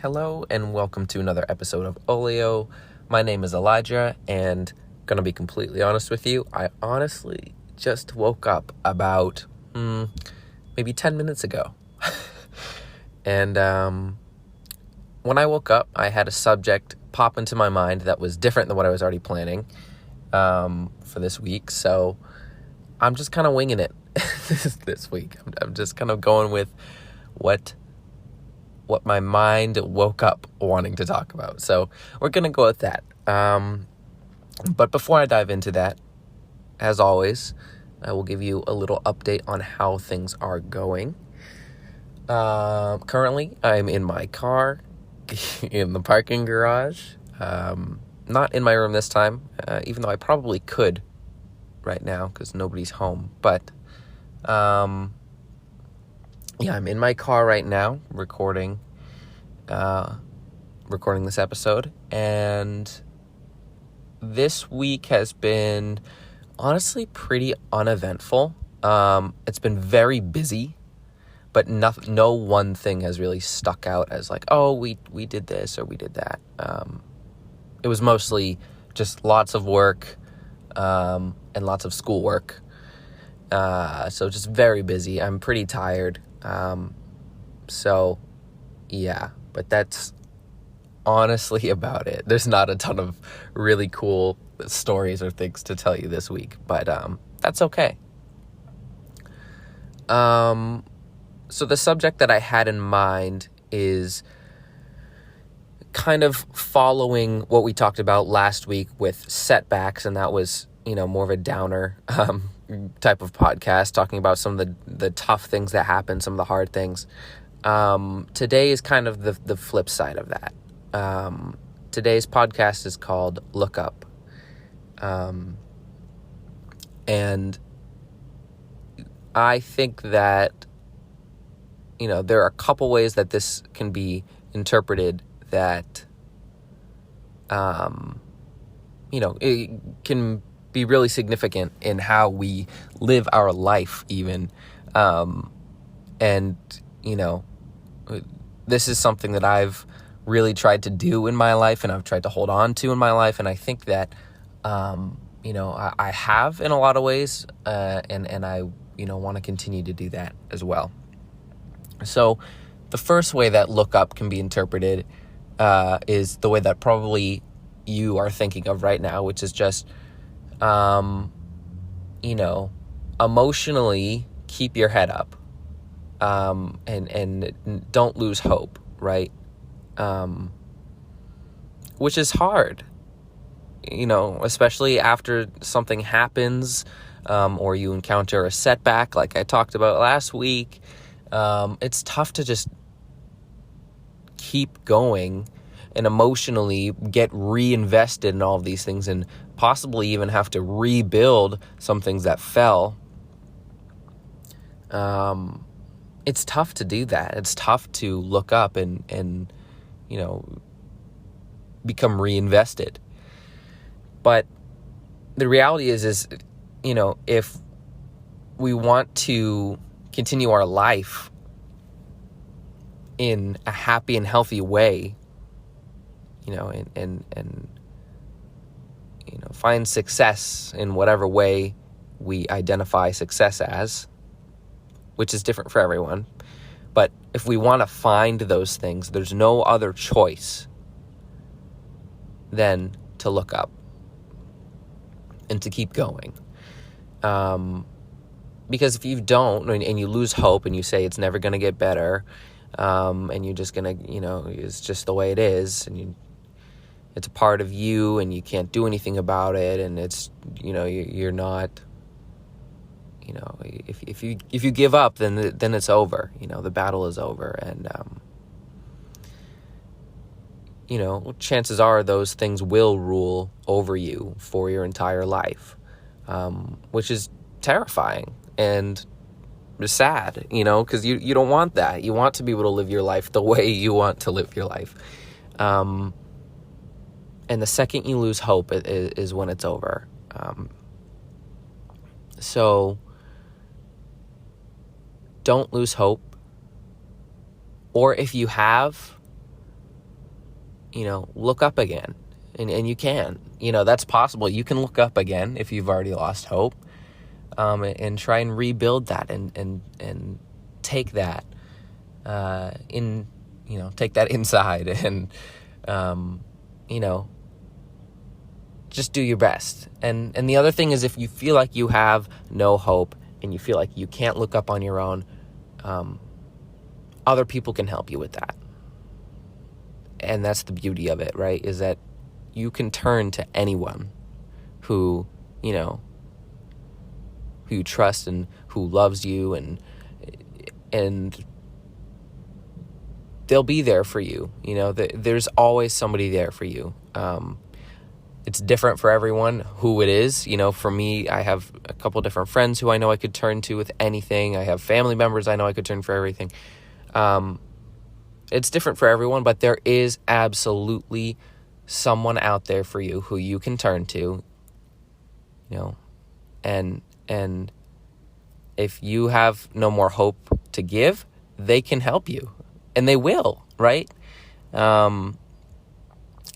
Hello and welcome to another episode of Oleo. My name is Elijah, and gonna be completely honest with you, I honestly just woke up about maybe 10 minutes ago. And when I woke up, I had a subject pop into my mind that was different than what I was already planning for this week. So I'm just kind of winging it this week. I'm just kind of going with what my mind woke up wanting to talk about. So we're going to go with that. But before I dive into that, as always, I will give you a little update on how things are going. Currently, I'm in my car, in the parking garage. Not in my room this time, even though I probably could right now because nobody's home. But I'm in my car right now recording this episode, and this week has been honestly pretty uneventful. It's been very busy, but no one thing has really stuck out as like, oh, we did this or we did that. It was mostly just lots of work and lots of schoolwork. So just very busy. I'm pretty tired. So yeah, but that's honestly about it. There's not a ton of really cool stories or things to tell you this week, but that's okay. So the subject that I had in mind is kind of following what we talked about last week with setbacks, and that was, more of a downer type of podcast, talking about some of the tough things that happen, some of the hard things. Today is kind of the flip side of that. Today's podcast is called Look Up. And I think that, there are a couple ways that this can be interpreted that, it can be really significant in how we live our life even. And, this is something that I've really tried to do in my life and I've tried to hold on to in my life. And I think that, I have in a lot of ways, and I, want to continue to do that as well. So the first way that look up can be interpreted is the way that probably you are thinking of right now, which is just, emotionally keep your head up, and don't lose hope, right? Which is hard, especially after something happens, or you encounter a setback like I talked about last week. It's tough to just keep going and emotionally get reinvested in all of these things and possibly even have to rebuild some things that fell. It's tough to do that. It's tough to look up and become reinvested. But the reality is, if we want to continue our life in a happy and healthy way, and find success in whatever way we identify success as, which is different for everyone. But if we want to find those things, there's no other choice than to look up and to keep going. Because if you don't, and you lose hope and you say it's never going to get better, and you're just going to, it's just the way it is, and it's a part of you and you can't do anything about it, and it's, you're not, if you give up, then it's over. The battle is over, and chances are those things will rule over you for your entire life, which is terrifying and sad, because you don't want that. You want to be able to live your life the way you want to live your life. And the second you lose hope is when it's over. So don't lose hope. Or if you have, look up again. And you can. That's possible. You can look up again if you've already lost hope, and try and rebuild that and take that take that inside and, just do your best. And the other thing is, if you feel like you have no hope and you feel like you can't look up on your own, other people can help you with that. And that's the beauty of it, right? Is that you can turn to anyone who you trust and who loves you, and they'll be there for you. There's always somebody there for you. It's different for everyone who it is. For me, I have a couple different friends who I know I could turn to with anything. I have family members I know I could turn for everything. It's different for everyone, but there is absolutely someone out there for you who you can turn to, and if you have no more hope to give, they can help you, and they will, right? And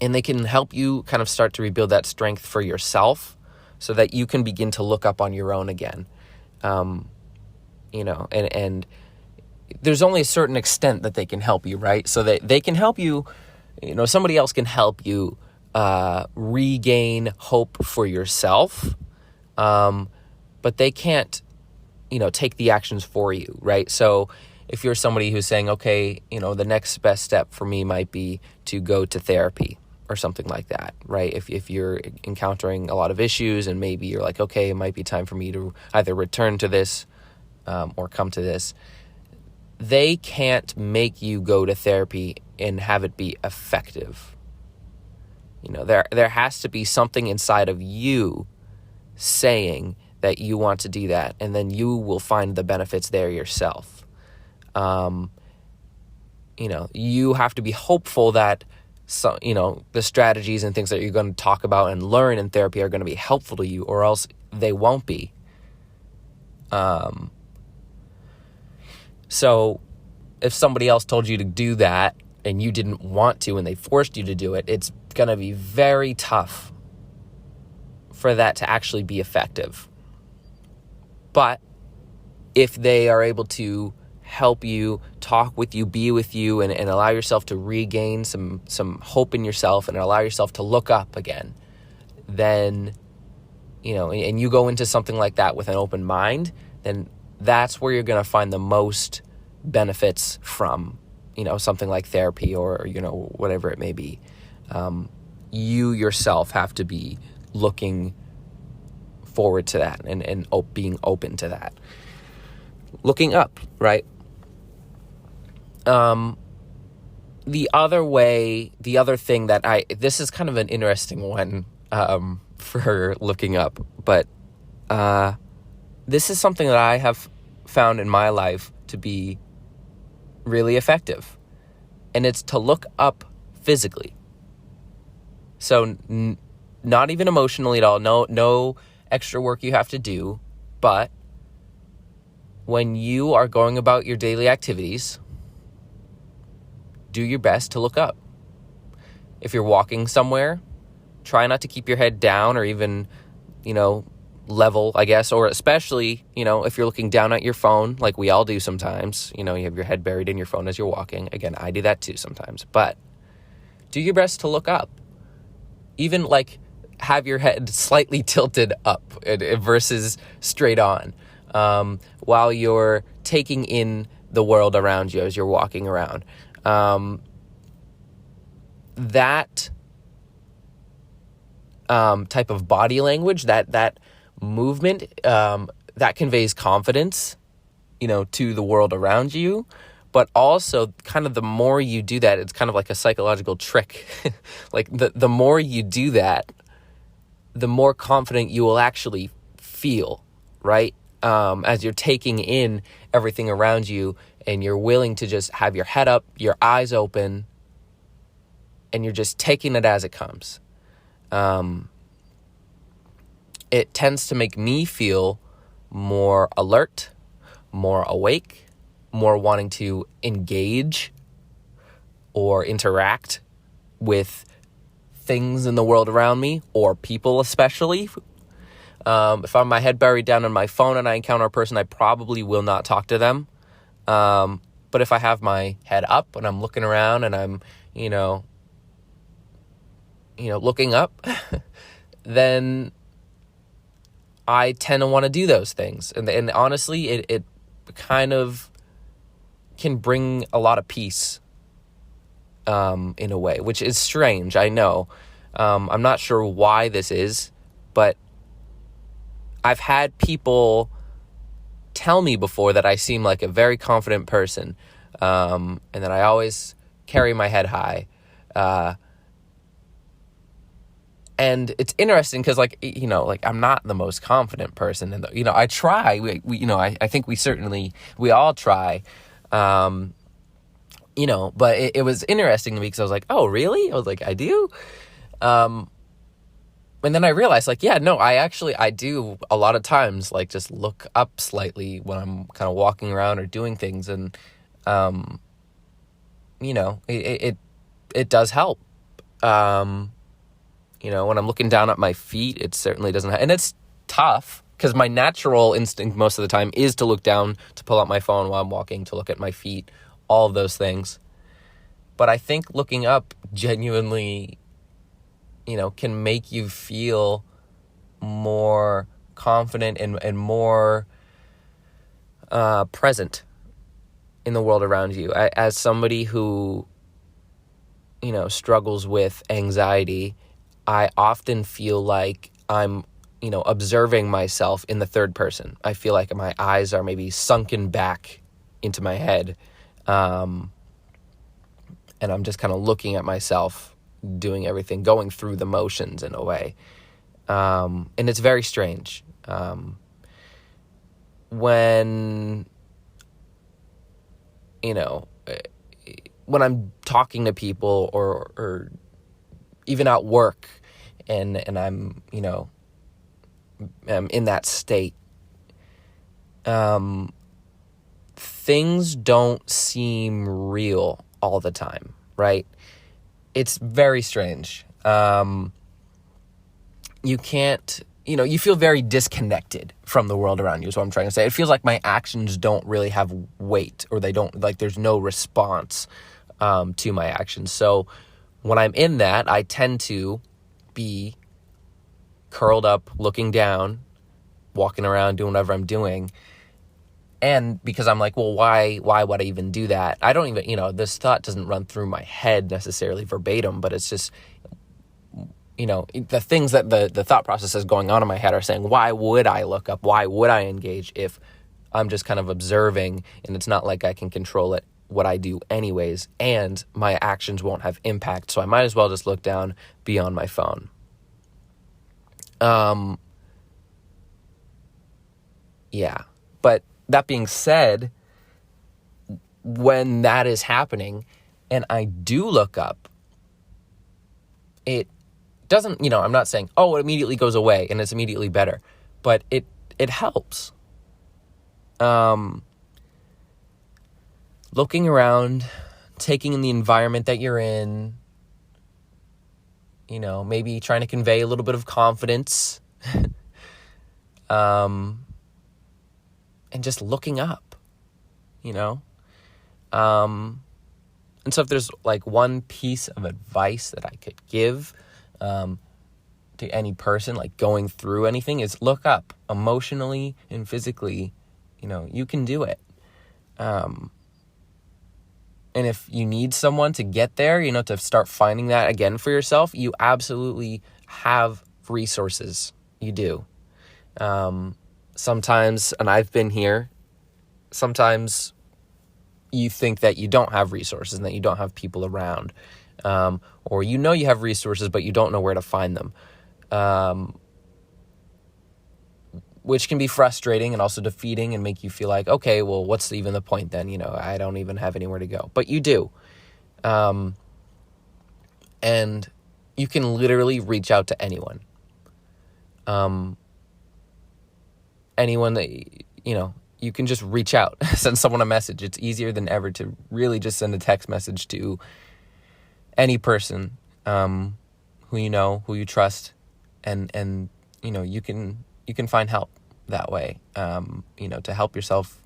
they can help you kind of start to rebuild that strength for yourself so that you can begin to look up on your own again. And there's only a certain extent that they can help you, right? So that they can help you, somebody else can help you regain hope for yourself, but they can't, take the actions for you, right? So if you're somebody who's saying, okay, the next best step for me might be to go to therapy or something like that, right? If you're encountering a lot of issues and maybe you're like, okay, it might be time for me to either return to this or come to this, they can't make you go to therapy and have it be effective. There has to be something inside of you saying that you want to do that, and then you will find the benefits there yourself. You have to be hopeful that the strategies and things that you're going to talk about and learn in therapy are going to be helpful to you, or else they won't be. So if somebody else told you to do that and you didn't want to and they forced you to do it, it's going to be very tough for that to actually be effective. But if they are able to help you, talk with you, be with you, and allow yourself to regain some hope in yourself and allow yourself to look up again, then, and you go into something like that with an open mind, then that's where you're going to find the most benefits from, something like therapy or, whatever it may be. You yourself have to be looking forward to that and being open to that. Looking up, right? The other thing that this is kind of an interesting one for looking up, but this is something that I have found in my life to be really effective, and it's to look up physically. So not even emotionally at all, no extra work you have to do, but when you are going about your daily activities, do your best to look up. If you're walking somewhere, try not to keep your head down or even, level, I guess, or especially, if you're looking down at your phone, like we all do sometimes, you have your head buried in your phone as you're walking. Again, I do that too sometimes, but do your best to look up. Even have your head slightly tilted up versus straight on, while you're taking in the world around you as you're walking around. That type of body language, that movement, that conveys confidence, to the world around you. But also, kind of the more you do that, it's kind of like a psychological trick. Like the more you do that, the more confident you will actually feel, right? As you're taking in everything around you and you're willing to just have your head up, your eyes open, and you're just taking it as it comes. It tends to make me feel more alert, more awake, more wanting to engage or interact with things in the world around me, or people especially. If I have my head buried down in my phone and I encounter a person, I probably will not talk to them. But if I have my head up and I'm looking around and I'm, looking up, then I tend to want to do those things. And honestly, it kind of can bring a lot of peace, in a way, which is strange, I know. I'm not sure why this is, but I've had people tell me before that I seem like a very confident person, and that I always carry my head high. And it's interesting because, I'm not the most confident person, and I try. I think we all try. But it was interesting to me because I was like, oh, really? I was like, I do? And then I realized, I do a lot of times, just look up slightly when I'm kind of walking around or doing things. And, it does help. When I'm looking down at my feet, it certainly doesn't and it's tough because my natural instinct most of the time is to look down, to pull out my phone while I'm walking, to look at my feet, all of those things. But I think looking up genuinely, can make you feel more confident and more present in the world around you. As somebody who, struggles with anxiety, I often feel like I'm, observing myself in the third person. I feel like my eyes are maybe sunken back into my head, and I'm just kind of looking at myself doing everything, going through the motions in a way. And it's very strange. When I'm talking to people or even at work and I'm, I'm in that state, things don't seem real all the time, right? It's very strange. You can't, you feel very disconnected from the world around you is what I'm trying to say. It feels like my actions don't really have weight, or they don't, there's no response to my actions. So when I'm in that, I tend to be curled up, looking down, walking around, doing whatever I'm doing. And because I'm like, well, why would I even do that? I don't even, this thought doesn't run through my head necessarily verbatim, but it's just, the things that the thought process is going on in my head are saying, why would I look up? Why would I engage if I'm just kind of observing and it's not like I can control it, what I do anyways, and my actions won't have impact. So I might as well just look down, be on my phone. Yeah. But that being said, when that is happening and I do look up, it doesn't, I'm not saying, oh, it immediately goes away and it's immediately better, but it helps. Looking around, taking in the environment that you're in, maybe trying to convey a little bit of confidence, and just looking up, and so if there's one piece of advice that I could give to any person going through anything, is look up emotionally and physically. You can do it. And if you need someone to get there, to start finding that again for yourself, you absolutely have resources. You do. Sometimes, and I've been here, sometimes you think that you don't have resources and that you don't have people around. Or you have resources, but you don't know where to find them. Which can be frustrating and also defeating and make you feel like, okay, well, what's even the point then? I don't even have anywhere to go. But you do. And you can literally reach out to anyone. Anyone that, you can just reach out, send someone a message. It's easier than ever to really just send a text message to any person who you know, who you trust, and you can find help that way, to help yourself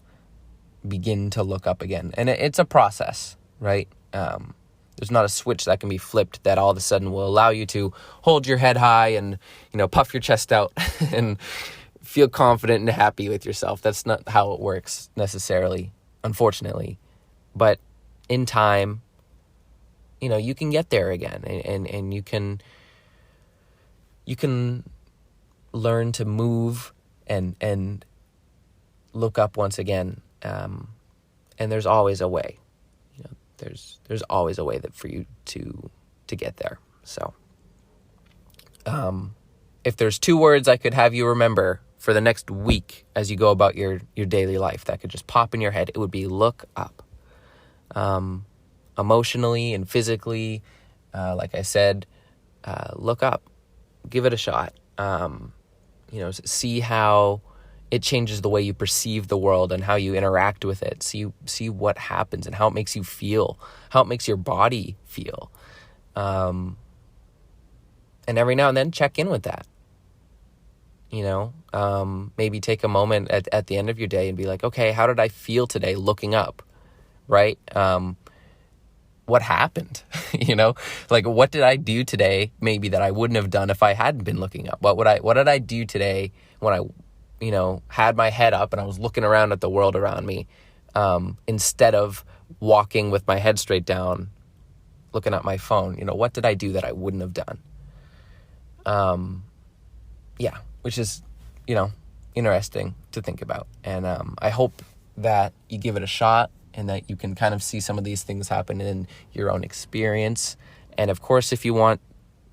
begin to look up again. And it's a process, right? There's not a switch that can be flipped that all of a sudden will allow you to hold your head high and, puff your chest out and feel confident and happy with yourself. That's not how it works necessarily, unfortunately. But in time, you can get there again, and you can learn to move and look up once again. And there's always a way. There's always a way that for you to get there. So, if there's 2 words I could have you remember for the next week as you go about your daily life that could just pop in your head, it would be look up. Emotionally and physically, like I said, look up, give it a shot. See how it changes the way you perceive the world and how you interact with it. See what happens and how it makes you feel, how it makes your body feel. And every now and then check in with that. Maybe take a moment at the end of your day and be like, okay, how did I feel today looking up, right? What happened? What did I do today maybe that I wouldn't have done if I hadn't been looking up? What did I do today when I had my head up and I was looking around at the world around me, instead of walking with my head straight down, looking at my phone? What did I do that I wouldn't have done? Which is, interesting to think about. And I hope that you give it a shot and that you can kind of see some of these things happen in your own experience. And of course, if you want,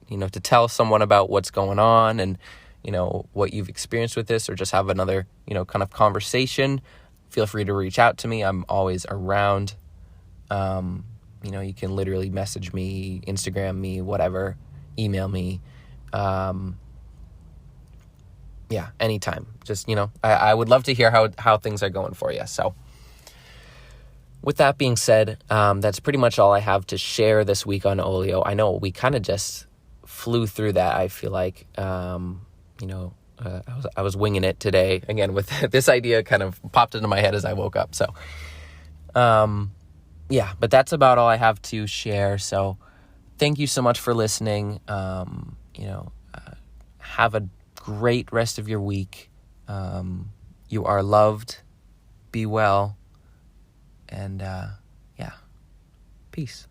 to tell someone about what's going on and, what you've experienced with this, or just have another, kind of conversation, feel free to reach out to me. I'm always around. You can literally message me, Instagram me, whatever, email me. Anytime. Just, I would love to hear how things are going for you. So with that being said, that's pretty much all I have to share this week on Olio. I know we kind of just flew through that. I feel like, I was winging it today again with this idea kind of popped into my head as I woke up. So, but that's about all I have to share. So thank you so much for listening. Have a great rest of your week. You are loved. Be well. And, peace.